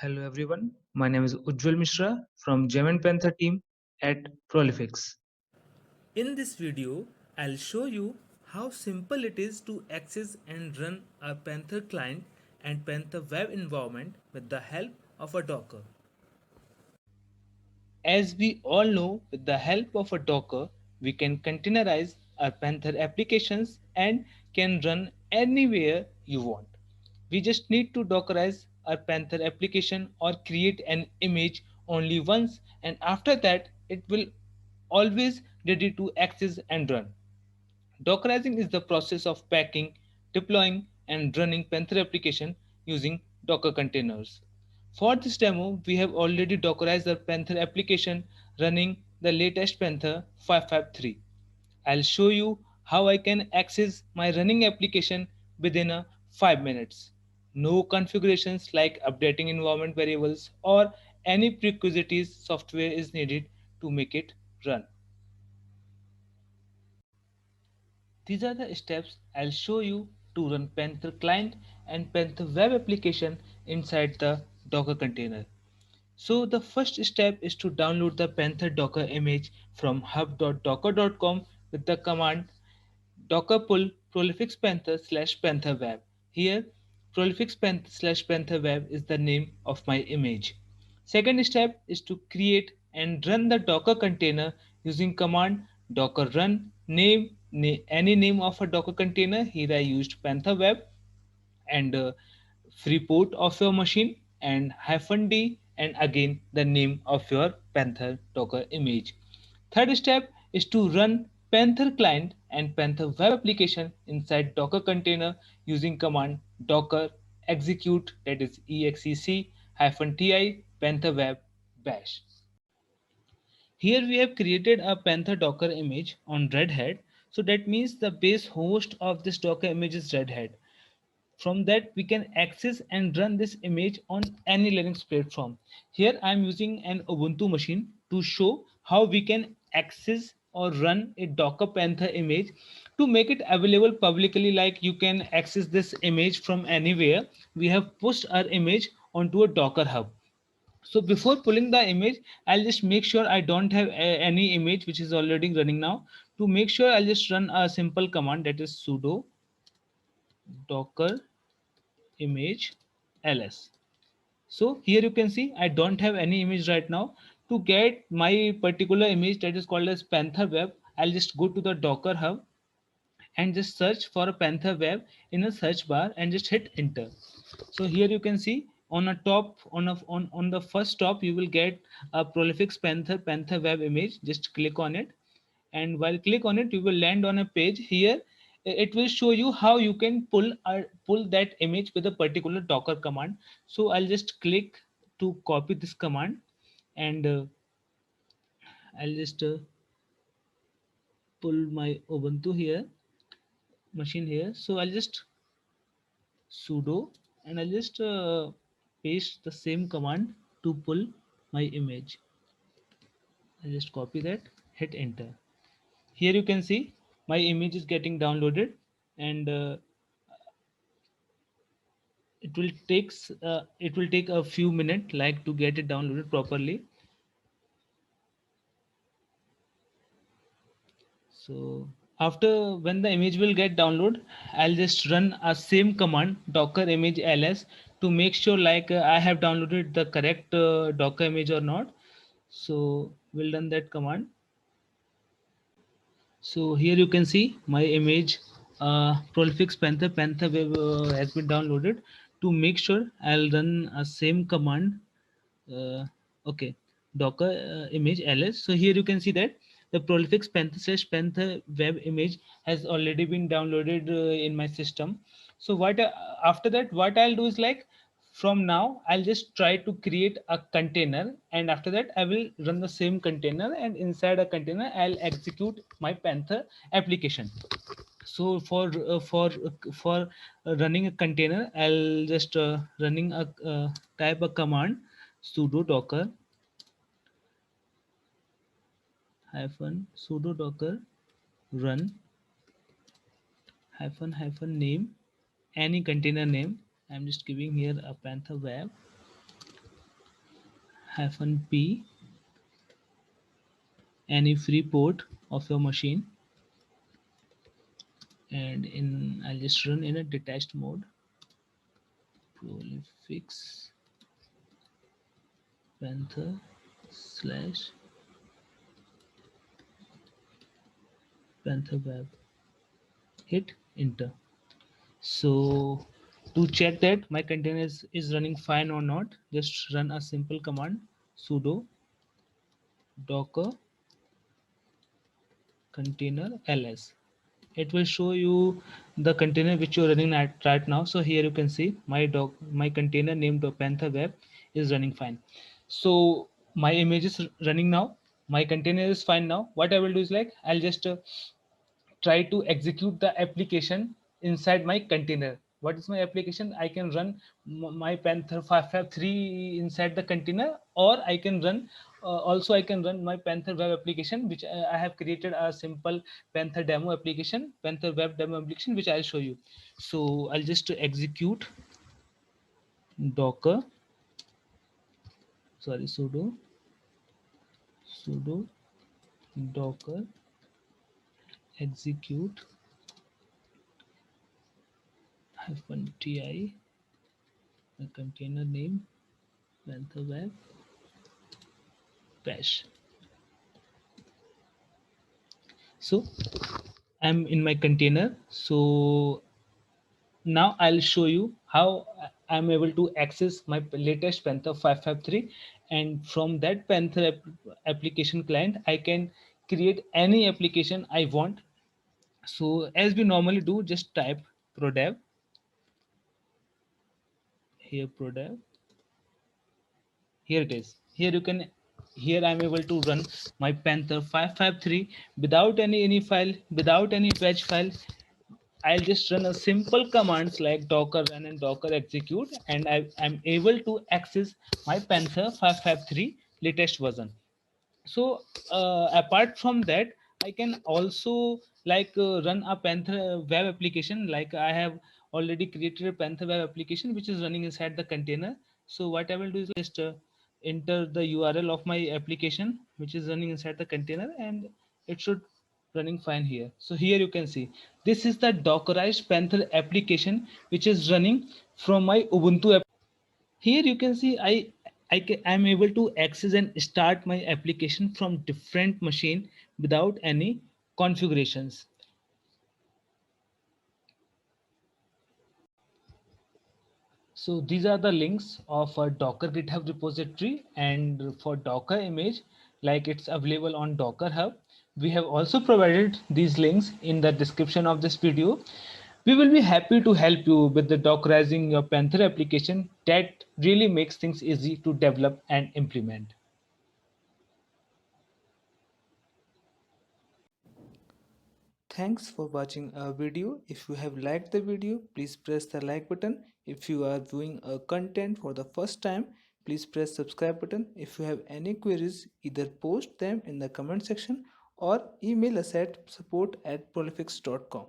Hello everyone, my name is Ujjwal Mishra from Gem and Panther team at Prolifix. In this video, I'll show you how simple it is to access and run a Panther client and Panther web environment with the help of a Docker. As we all know, with the help of a Docker, we can containerize our Panther applications and can run anywhere you want. We just need to Dockerize our Panther application or create an image only once, and after that it will always ready to access and run. Dockerizing is the process of packing, deploying, and running Panther application using Docker containers. For this demo, we have already Dockerized our Panther application running the latest Panther 553. I'll show you how I can access my running application within a 5 minutes. No configurations like updating environment variables or any prerequisites software is needed to make it run. These are the steps I'll show you to run Panther client and Panther web application inside the Docker container. So the first step is to download the Panther Docker image from hub.docker.com with the command docker pull prolifix panther slash panther web. Here prolifix panther slash panther web is the name of my image. Second step is to create and run the Docker container using command docker run any name of a Docker container. Here I used panther web and free port of your machine and -d and again the name of your Panther Docker image. Third step is to run Panther client and Panther web application inside Docker container using command docker execute, that is exec-ti panther web bash. Here we have created a Panther Docker image on Red Hat. So that means the base host of this Docker image is Red Hat. From that we can access and run this image on any Linux platform. Here I am using an Ubuntu machine to show how we can access or run a Docker Panther image to make it available publicly, like you can access this image from anywhere. We have pushed our image onto a Docker hub. So before pulling the image, I'll just make sure I don't have any image which is already running now. To make sure, I'll just run a simple command, that is sudo docker image ls. So here you can see I don't have any image right now. To get my particular image that is called as Panther web, I'll just go to the Docker hub and just search for a Panther web in a search bar and just hit enter. So here you can see on a top on the first top you will get a Prolifix Panther web image. Just click on it, and while click on it you will land on a page. Here it will show you how you can pull that image with a particular docker command. So I'll just click to copy this command, and I'll just pull my Ubuntu here machine here. So I'll just sudo and I'll just paste the same command to pull my image. I'll just copy that, hit enter. Here you can see my image is getting downloaded, and it will take a few minutes like to get it downloaded properly. So after when the image will get download, I'll just run a same command docker image ls to make sure like I have downloaded the correct docker image or not. So we'll run that command. So here you can see my image Prolifix Panther web has been downloaded. To make sure, I'll run a same command. Okay, docker image ls. So here you can see that the Prolifix Panther web image has already been downloaded in my system. So what after that what I'll do is like, from now I'll just try to create a container, and after that I will run the same container, and inside a container I'll execute my Panther application. So for running a container, I'll just running a type a command sudo docker hyphen sudo docker run hyphen name, any container name. I'm just giving here a Panther web hyphen p, any free port of your machine, and in I'll just run in a detached mode. Prolifix Panther slash Panther web. Hit enter. So to check that my container is running fine or not, just run a simple command sudo docker container ls. It will show you the container which you're running at right now. So here you can see my container named panther web is running fine. So my image is running now, my container is fine. Now what I will do is like I'll just try to execute the application inside my container. What is my application? I can run my Panther 553 inside the container, or I can run also I can run my Panther web application, which I have created a simple Panther demo application, Panther web demo application, which I'll show you. So I'll just execute docker, sorry, sudo docker execute hyphen ti, the container name Panther web bash. So I'm in my container. So now I'll show you how I'm able to access my latest Panther 553, and from that Panther application client I can create any application I want. So as we normally do, just type prodev here, prodev, here it is. Here you can, here I'm able to run my Panther 553 without any file, without any patch file. I'll just run a simple commands like docker run and docker execute, and I'm able to access my Panther 553 latest version. So apart from that, I can also like run a Panther web application. Like I have already created a Panther web application which is running inside the container. So what I will do is just enter the URL of my application which is running inside the container, and it should running fine here. So here you can see this is the Dockerized Panther application which is running from my Ubuntu app. Here you can see I'm able to access and start my application from different machine without any configurations. So these are the links of a Docker GitHub repository, and for Docker image, like it's available on Docker Hub. We have also provided these links in the description of this video. We will be happy to help you with the Dockerizing your Panther application that really makes things easy to develop and implement. Thanks for watching our video. If you have liked the video, please press the like button. If you are viewing a content for the first time, please press subscribe button. If you have any queries, either post them in the comment section or email us at support@prolifix.com.